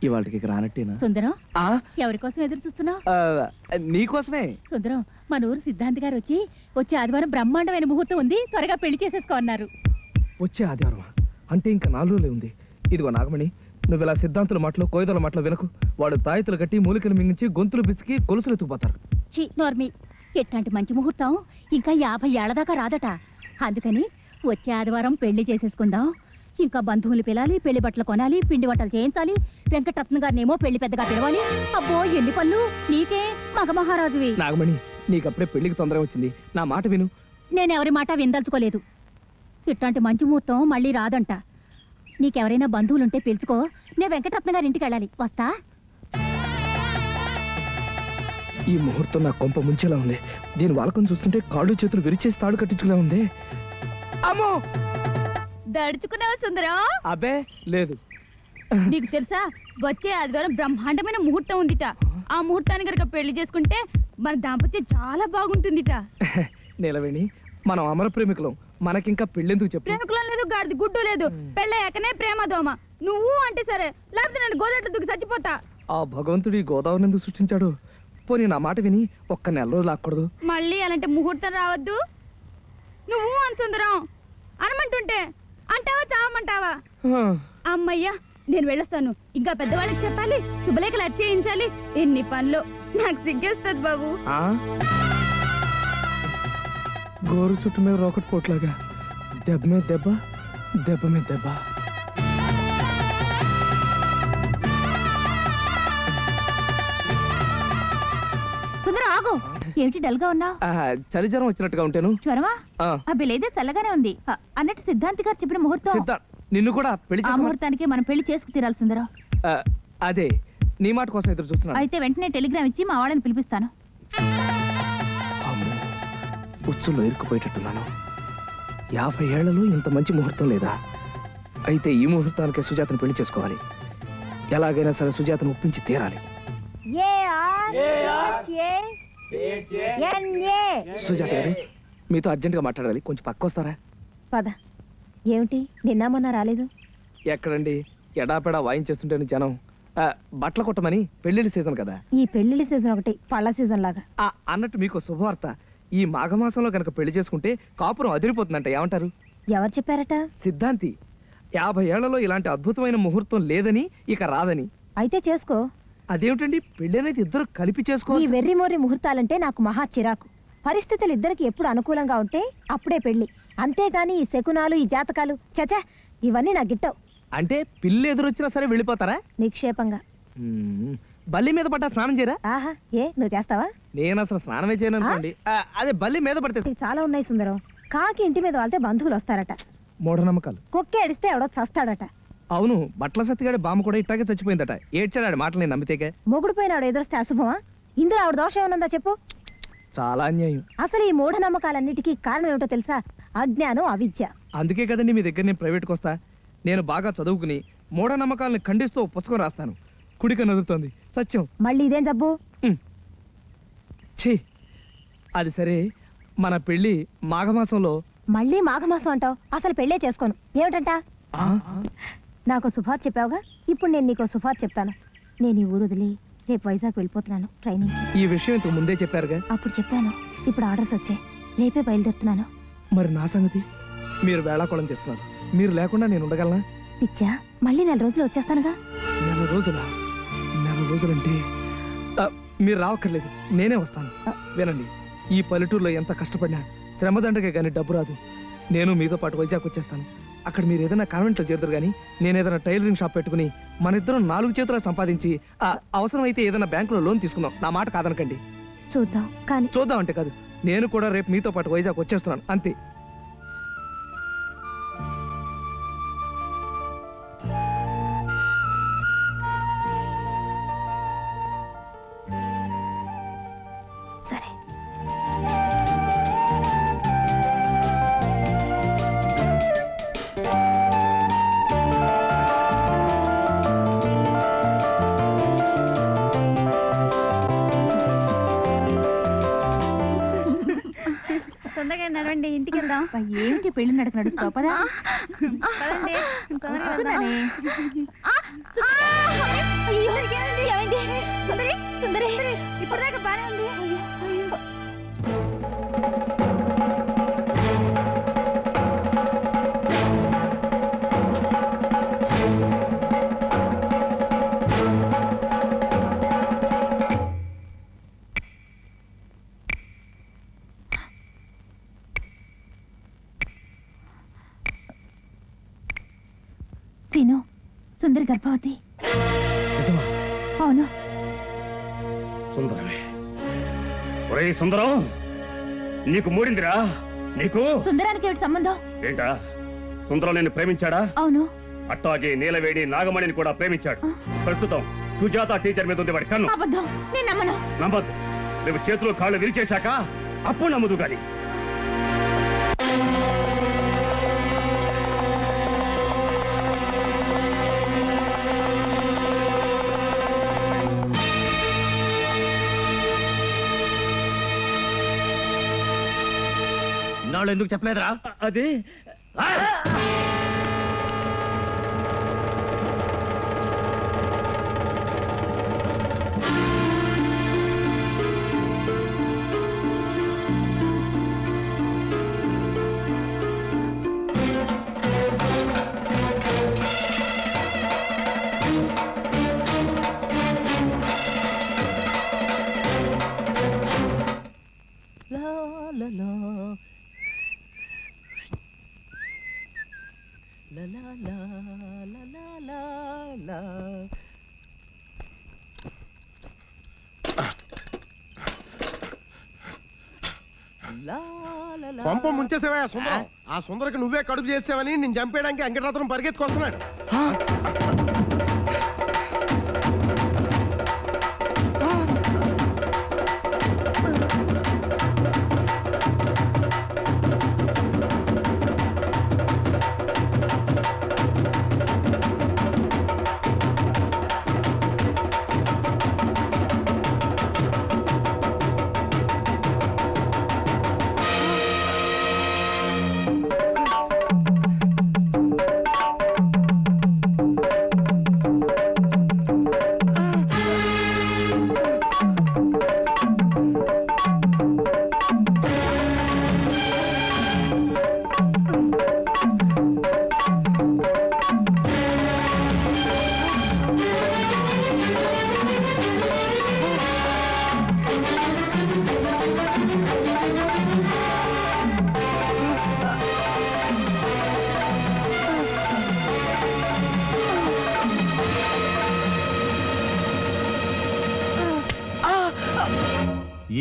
ఇవాళకి రానట్టేనా? సుందరం, ఎవరి కోసం ఎదురు చూస్తున్నావు? నీకోసమే. సుందరం, మన ఊరు సిద్ధాంత్ గారు వచ్చే ఆదివారం బ్రహ్మాండమైన ముహూర్తం ఉంది, త్వరగా పెళ్లి చేసేసుకో అన్నారు. వచ్చే ఆదివారం అంటే ఇంకా 4 రోజులే ఉంది. ఇదిగో నాగమణి, నువ్వు ఇలా సిద్ధాంతుల మాటలు కోయిదల మాటలు వినకు. వాడు తాయితులు కట్టి మూలికలు మింగించి గొంతులు పిసికి కొలుసులు ఎత్తుకుపోతారు. చి నోర్మి, ఎట్లాంటి మంచి ముహూర్తం ఇంకా 50 ఏళ్ల దాకా రాదట. అందుకని వచ్చే ఆదివారం పెళ్లి చేసేసుకుందాం. ఇంకా బంధువులు పిలాలి, పెళ్లి బట్టలు కొనాలి, పిండి వంటలు చేయించాలి, వెంకటరత్న గారినేమో పెళ్లి పెద్దగా పిలవాలి. అబ్బో ఎన్ని పళ్ళు నీకే, మగ మహారాజువి. నాగమణి, నీకప్పుడే పెళ్లికి తొందర వచ్చింది, నా మాట విను. నేనెవరి మాట వినదలుచుకోలేదు. ఇట్లాంటి మంచి ముహూర్తం మళ్ళీ రాదంట. నీకెవరైనా బంధువులుంటే పిలుచుకో, నేను వెంకటరత్న గారి ఇంటికి వెళ్ళాలి. వస్తా. ఈ ముహూర్తం నా కొంప ముంచేలా ఉంది. దీని వాలకం చూస్తుంటే కాళ్ళు చేతులు విరిచేసి తాడు కట్టించుకునే ఉంది. అమ్మో, దడుచుకున్నావా సుందరం? అబ్బే లేదు. నీకు తెలుసా, వచ్చే ఆదివారం బ్రహ్మాండమైన ముహూర్తం ఉందిట. ఆ ముహూర్తాన్ని కనుక పెళ్లి చేసుకుంటే మన దాంపత్యం చాలా బాగుంటుందిట. నీలవేణి, మనం అమర ప్రేమికులం, మనకింకా పెళ్ళెందుకు చెప్పు? ప్రేమికులం లేదు, గాడిది గుడ్డు లేదు. పెళ్ళయ్యాకనే ప్రేమ దోమ. నువ్వు అంటే సరే, లేకపోతే నేను గోదావరి దూకి చచ్చిపోతా. ఆ భగవంతుడి గోదావరిని ఎందుకు సృష్టించాడు? పోనీ నా మాట విని ఒక్క నెల రోజులు ఆకూడదు? మళ్ళీ అలాంటి ముహూర్తం రావద్దు. నువ్వు అని సుందరం అనమంటుంటే అంటావా చావమంటావా? అమ్మయ్యా, నేను వెళ్ళొస్తాను. ఇంకా పెద్దవాళ్ళకి చెప్పాలి, శుభలేఖలు అచ్చేయించాలి. ఎన్ని పనులు, నాకు సిగ్గేస్తుంది బాబు. గోరు చుట్టు మీద రోకట్ పోట్లాగా దెబ్బ మీద దెబ్బ, దెబ్బ మీద దెబ్బ. సుందరం ఆగు. ఏమిటి డల్ గా ఉన్నావు? చలి జ్వరం వచ్చినట్టుగా ఉంటాను. జ్వరమా? అబ్బే లేదే, చల్లగానే ఉంది. అన్నట్టు సిద్ధాంతి గారు చెప్పిన ముహూర్తం, నిన్ను కూడా పెళ్లి ఆ ముహూర్తానికి మనం పెళ్లి చేసుకు తీరాలి సుందరం. అదే నీ మాట కోసం ఎదురు చూస్తున్నాను. అయితే వెంటనే టెలిగ్రామ్ ఇచ్చి మా వాళ్ళని పిలిపిస్తాను. ఉచ్చుల్లో ఇరుక్కుపోయేటట్టున్నాను. 50 ఏళ్లలో ఇంత మంచి ముహూర్తం లేదా? అయితే ఈ ముహూర్తానికి సుజాతను పెళ్లి చేసుకోవాలి. ఎలాగైనా సరే సుజాతను ఒప్పించి తీరాలి. సుజాత గారు, మీతో అర్జెంట్గా మాట్లాడాలి, కొంచెం పక్క వస్తారా? పద. ఏమిటి నిన్న మొన్న రాలేదు? ఎక్కడండి, ఎడాపెడా వాయించేస్తుంటే జనం. బట్టలు కొట్టమని, పెళ్లిళ్ళ సీజన్ కదా. ఈ పెళ్లిళ్ళ సీజన్ ఒకటి పళ్ళ సీజన్ లాగా. అన్నట్టు మీకు శుభవార్త. ఈ మాఘమాసంలో కనుక పెళ్లి చేసుకుంటే కాపురం అదిరిపోతుందంట. ఏమంటారు? ఎవరు చెప్పారట? సిద్ధాంతి. 50 ఏళ్లలో ఇలాంటి అద్భుతమైన ముహూర్తం లేదని, ఇక రాదని. అయితే చేసుకో. అదేమిటండి, పెళ్లి అనేది ఇద్దరు కలిపి చేసుకో. ఈ వెర్రి మోర్రి ముహూర్తాలంటే నాకు మహా చిరాకు. పరిస్థితులు ఇద్దరికి ఎప్పుడు అనుకూలంగా ఉంటే అప్పుడే పెళ్లి, అంతేగాని ఈ శకునాలు, ఈ జాతకాలు చచా ఇవన్నీ నాకు గిట్టవు. అంటే పిల్లి ఎదురొచ్చినా సరే వెళ్ళిపోతారా? నిక్షేపంగా. బల్లి మీద పడ్డా స్నానం చేయరా? ఆహా, ఏ నువ్వు చేస్తావా? నేను అసలు స్నానమే చేయను అనుకోండి. అదే బల్లి మీద పడితే. చాలా ఉన్నాయి సుందరం. కాకి ఇంటి మీద వాళ్తే బంధువులు వస్తారట. మూఢనమ్మకాలు. కుక్క ఏడిస్తే ఎవడో చస్తాడట. అవును, బట్టల సత్తిగాడి బామ్మ కూడా ఇట్టాగే చచ్చిపోయిందట. ఏడ్చాడు మాట, నేను నమ్మితేకే. మొగుడు పోయినాడు ఎదురొస్తే అశుభమా? ఇందులో ఆవిడ దోషం ఏమనుందా చెప్పు? చాలా అన్యాయం. అసలు ఈ మూఢనమ్మకాలన్నిటికీ కారణం ఏమిటో తెలుసా? అజ్ఞానం, అవిద్య. అందుకే కదండి మీ దగ్గర నేను ప్రైవేట్కి వస్తా. నేను బాగా చదువుకుని మూఢనమ్మకాలను ఖండిస్తూ పుస్తకం రాస్తాను. కుడిక నదురుతోంది సత్యం. మళ్ళీ ఇదేం జబ్బు? ఛీ, అది సరే, మన పెళ్లి మాఘమాసంలో. మళ్ళీ మాఘమాసం అంటావు? అసలు పెళ్ళే చేసుకోను. ఏమిటంట? నాకు శుభార్త చెప్పావుగా, ఇప్పుడు నేను నీకు శుభార్త చెప్తాను. నేను ఈ ఊరు వదిలి రేపు వైజాగ్ వెళ్ళిపోతున్నాను ట్రైనింగ్. ఈ విషయం ఇంతకు ముందే చెప్పారుగా? అప్పుడు చెప్పాను, ఇప్పుడు ఆర్డర్స్ వచ్చాయి, రేపే బయలుదేరుతున్నాను. మరి నా సంగతి? మీరు వేళాకోళం చేస్తున్నారు. మీరు లేకుండా నేను ఉండగలనా? పిచ్చా, మళ్ళీ 4 రోజులు వచ్చేస్తానుగా. 4 రోజులా? 4 రోజులంటే మీరు రావక్కర్లేదు, నేనే వస్తాను. వినండి, ఈ పల్లెటూరులో ఎంత కష్టపడినా శ్రమదండగే కానీ డబ్బు రాదు. నేను మీతో పాటు వైజాగ్ వచ్చేస్తాను. అక్కడ మీరు ఏదైనా కాన్వెంట్లో చేరుతారు కానీ నేను ఏదైనా టైలరింగ్ షాప్ పెట్టుకుని మన ఇద్దరం 4 చేతులా సంపాదించి అవసరమైతే ఏదైనా బ్యాంకులో లోన్ తీసుకుందాం. నా మాట కాదనకండి. చూద్దాం. కానీ చూద్దాం అంటే కాదు, నేను కూడా రేపు మీతో పాటు వైజాగ్ వచ్చేస్తున్నాను, అంతే. సరే. తొందరగా నడవండి, ఇంటికి వెళ్దాం. ఏంటి పెళ్లి నడక నడుస్తావు పదా ఇప్పుడు దాకా బానే ఉంది. సీను, సుందరి గర్భవతి. అవును. సుందరమే. ఒరే సుందరం, నీకు మూడిందిరా. నీకు సుందరానికి ఏమిటి సంబంధం? ఏంటా, సుందరం నిన్ను ప్రేమించాడా? అవును. అట్టాగే నీలవేడి నాగమణిని కూడా ప్రేమించాడు. ప్రస్తుతం సుజాత టీచర్ మీద ఉంది వాడి కన్ను. అబద్ధం, నేను నమ్మను. నమ్మద్దు. నువ్వు చేతులు కాళ్ళు విరిచేశాక అప్పుడు నమ్మదు గాని. ఇన్నాళ్ళు ఎందుకు చెప్పలేదురా? అది పంప ముంచేసేవా సుందరం? ఆ సుందరికి నువ్వే కడుపు చేసావని నేను చంపేయడానికి వెంకటరత్నం పరిగెత్తుకొస్తున్నాడు.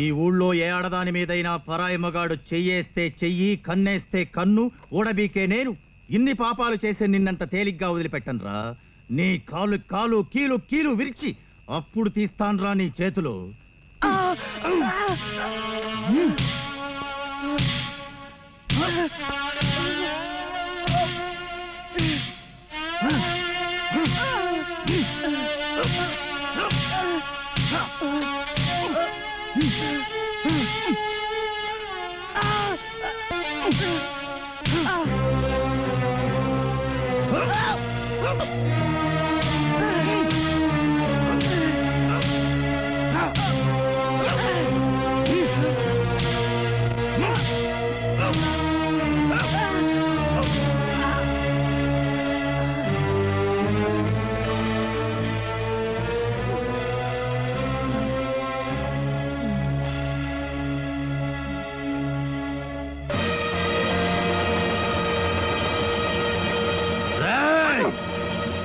ఈ ఊళ్ళో ఏ ఆడదాని మీదైనా పరాయి మగాడు చెయ్యేస్తే చెయ్యి, కన్నేస్తే కన్ను ఊడబీకే నేను ఇన్ని పాపాలు చేసే నిన్నంత తేలిగ్గా వదిలిపెట్టనురా. నీ కాలు కాలు కీలు కీలు విరిచి అప్పుడు తీస్తాన్రా నీ చేతులు.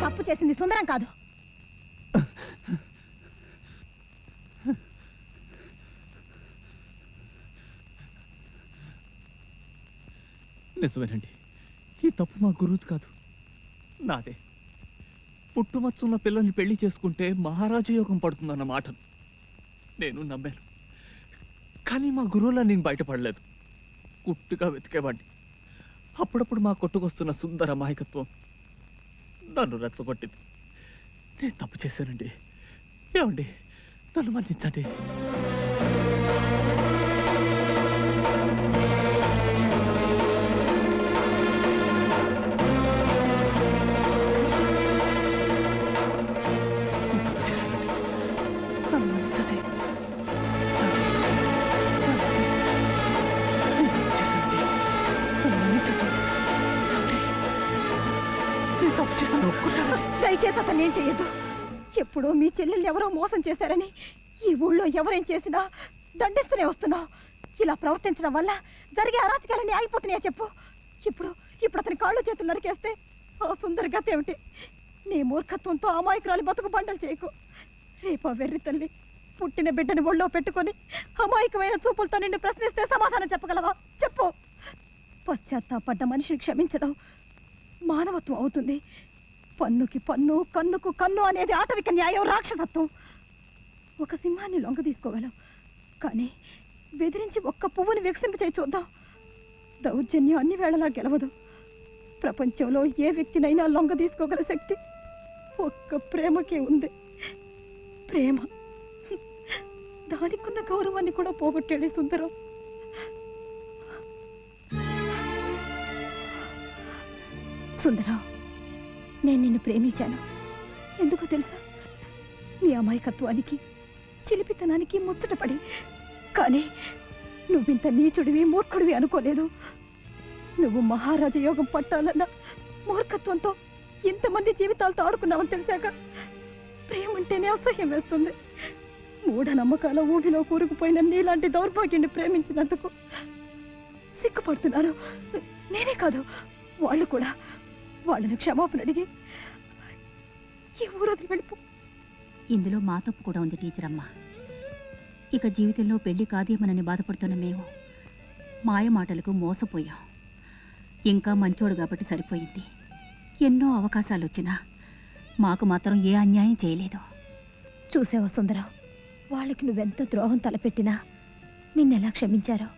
తప్పు చేసింది సుందరం కాదు. నిజమేనండి, ఈ తప్పు మా గురువుది కాదు, నాదే. పుట్టుమచ్చున్న పిల్లల్ని పెళ్లి చేసుకుంటే మహారాజు యోగం పడుతుందన్న మాటను నేను నమ్మాను. కానీ మా గురువులా నేను బయటపడలేదు. గుట్టుగా వెతికేవాడిని. అప్పుడప్పుడు మా కొట్టుకొస్తున్న సుందర అమాయకత్వం నన్ను రెచ్చగొట్టింది. నేను తప్పు చేశానండి. ఏమండి, నన్ను మన్నించండి. తప్పు చేశాను ఒప్పుకుంటాను. దయచేసి అతను ఏం చెయ్యొద్దు. ఎప్పుడో మీ చెల్లెల్ని ఎవరో మోసం చేశారని ఈ ఊళ్ళో ఎవరేం చేసినా దండిస్తూనే వస్తున్నావు. ఇలా ప్రవర్తించడం వల్ల జరిగే అరాచకాలన్నీ ఆగిపోతున్నాయా చెప్పు. ఇప్పుడు అతని కాళ్ళు చేతులు నరికేస్తే ఆ సుందరి గత ఏమిటి? నీ మూర్ఖత్వంతో అమాయకురాలి బతుకు బండలు చేయకు. రేపా వెర్రి తల్లి పుట్టిన బిడ్డని ఒళ్ళో పెట్టుకొని అమాయకమైన చూపులతో నిన్ను ప్రశ్నిస్తే సమాధానం చెప్పగలవా? చెప్పు. పశ్చాత్తాపడ్డ మనిషిని క్షమించడం మానవత్వం అవుతుంది. పన్నుకి పన్ను, కన్నుకు కన్ను అనేది ఆటవిక న్యాయం, రాక్షసత్వం. ఒక సింహాన్ని లొంగ తీసుకోగలవు, కానీ బెదిరించి ఒక్క పువ్వుని వికసింపచేయి చూద్దాం. దౌర్జన్యం అన్ని వేళలా గెలవదు. ప్రపంచంలో ఏ వ్యక్తినైనా లొంగ తీసుకోగల శక్తి ఒక్క ప్రేమకే ఉంది. ప్రేమ, దానికున్న గౌరవాన్ని కూడా పోగొట్టాడు సుందరం. సుందరం, నేను నిన్ను ప్రేమించాను. ఎందుకో తెలుసా? నీ అమాయకత్వానికి, చిలిపితనానికి ముచ్చటపడి. కానీ నువ్వింత నీచుడివి, మూర్ఖుడివి అనుకోలేదు. నువ్వు మహారాజ యోగం పట్టాలన్న మూర్ఖత్వంతో ఇంతమంది జీవితాలతో ఆడుకున్నావని తెలిసాక ప్రేమంటేనే అసహ్యం వేస్తుంది. మూఢనమ్మకాల ఊబిలో కూరుకుపోయిన నీలాంటి దౌర్భాగ్యాన్ని ప్రేమించినందుకు సిగ్గుపడుతున్నాను. నేనే కాదు, వాళ్ళు కూడా. వాళ్ళను క్షమాపణ అడిగి ఈ ఊరొదిలి వెళ్ళిపో. ఇందులో మా తప్పు కూడా ఉంది టీచర్ అమ్మ. ఇక జీవితంలో పెళ్లి కాదేమనని బాధపడుతున్న మేము మాయ మాటలకు మోసపోయాం. ఇంకా మంచోడు కాబట్టి సరిపోయింది. ఎన్నో అవకాశాలు వచ్చినా మాకు మాత్రం ఏ అన్యాయం చేయలేదు. చూసావా సుందరం, వాళ్ళకి నువ్వెంత ద్రోహం తలపెట్టినా నిన్నెలా క్షమించారో.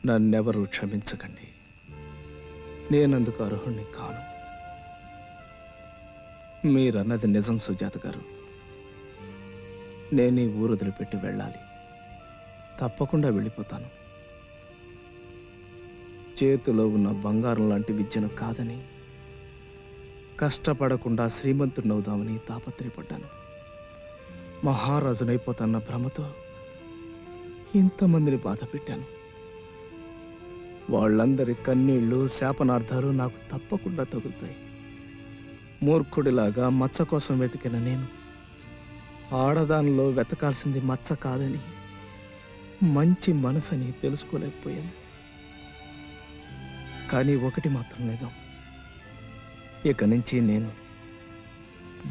నన్నెవరూ క్షమించకండి. నేనందుకు అర్హుణ్ణి కాను. మీరన్నది నిజం సుజాత గారు. నేను ఈ ఊరు వదిలిపెట్టి వెళ్ళాలి. తప్పకుండా వెళ్ళిపోతాను. చేతిలో ఉన్న బంగారం లాంటి విద్యను కాదని, కష్టపడకుండా శ్రీమంతుడినవుదామని తాపత్రయపడ్డాను. మహారాజునైపోతున్న భ్రమతో ఇంతమందిని బాధ పెట్టాను. వాళ్ళందరి కన్నీళ్లు, శాపనార్థాలు నాకు తప్పకుండా తగులుతాయి. మూర్ఖుడిలాగా మచ్చ కోసం వెతికిన నేను ఆడదానిలో వెతకాల్సింది మచ్చ కాదని, మంచి మనసని తెలుసుకోలేకపోయాను. కానీ ఒకటి మాత్రం నిజం, ఇక నుంచి నేను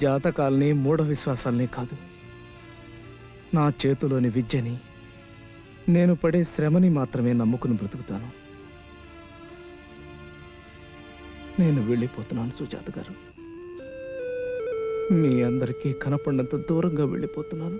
జాతకాల్ని, మూఢ విశ్వాసాల్ని కాదు, నా చేతిలోని విద్యని, నేను పడే శ్రమని మాత్రమే నమ్ముకుని బ్రతుకుతాను. నేను వెళ్ళిపోతున్నాను సుజాత గారు. మీ అందరికీ కనపడినంత దూరంగా వెళ్ళిపోతున్నాను.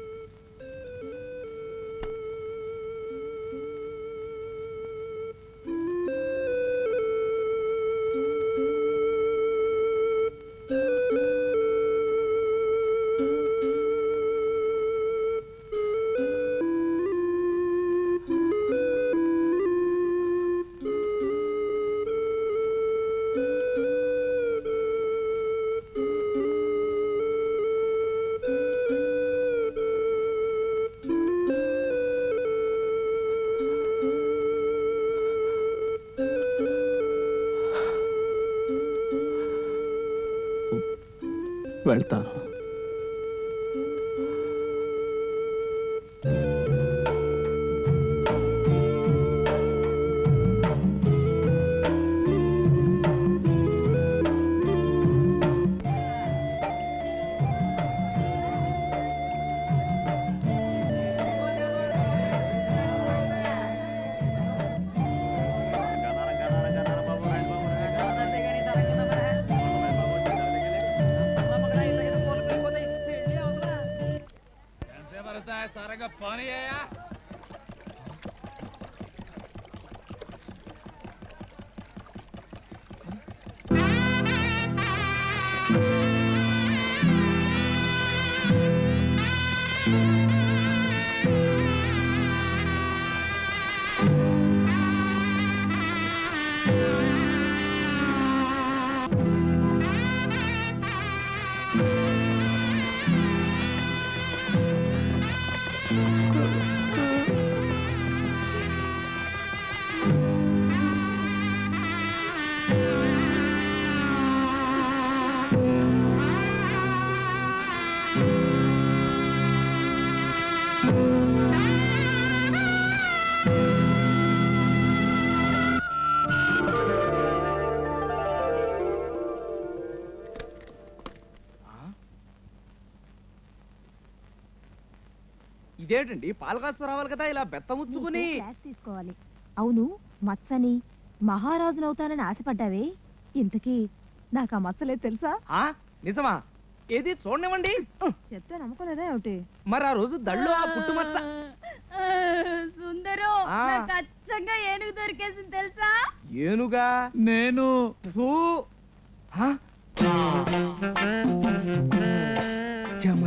వెళ్తాను. ఇదేంటండి పాలకాస్తు రావాలి కదా ఇలా బెత్తముచ్చుకుని క్లాస్ తీసుకోవాలి. అవును, మత్సని మహారాజునవుతానని ఆశపడ్డావే, ఇంతకీ నాకు ఆ మచ్చలేదు తెలుసా? నిజమా? ఏది చూడనివ్వండి. చెప్తే నమ్మకలేదా ఏమిటి? మరి ఆ రోజు దళ్ళు ఆ పుట్టుమచ్చ సుందరు నాకు అచ్చంగా ఏనుగు దొరికేసింది తెలుసా? ఏనుగా? నేను జమ